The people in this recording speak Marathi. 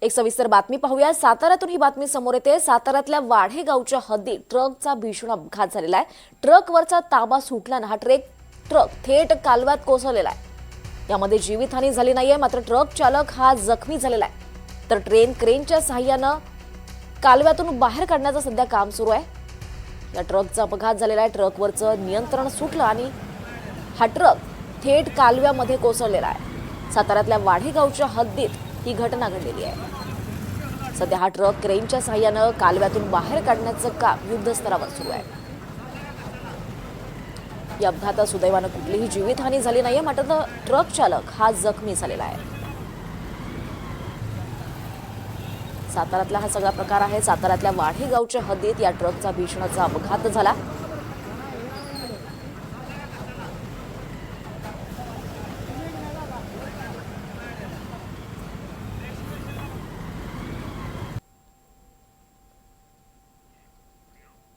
एक सविस्तर बातमी पाहूया। साताऱ्यातून ही बातमी समोर येते। साताऱ्यातल्या वाढे गावच्या हद्दीत ट्रकचा भीषण अपघात झालेला आहे। ट्रकवरचा ताबा सुटल्याने हा ट्रक थेट कालव्यात कोसळलेला आहे। यामध्ये जीवितहानी झाली नाहीये, मात्र ट्रक चालक हा जखमी झालेला आहे। तर क्रेनच्या सहाय्याने कालव्यातून बाहेर काढण्याचं सध्या काम सुरू आहे। या ट्रकचा अपघात झालेला आहे। ट्रकवरचं नियंत्रण सुटलं आणि हा ट्रक थेट कालव्यामध्ये कोसळलेला आहे। साताऱ्यातल्या वाढे गावच्या हद्दीत ही घटना घडलेली आहे। सध्या हा ट्रक क्रेनच्या सहाय्याने कालव्यातून बाहेर काढण्याचं काम युद्धस्तरावर सुरू आहे। या अपघातात सुदैवानं कुठलीही जीवितहानी झाली नाहीये, मात्र ट्रक चालक हा जखमी झालेला आहे। साताऱ्यातला हा सगळा प्रकार आहे। साताऱ्यातल्या वाढे गावच्या हद्दीत या ट्रकचा भीषण अपघात झाला।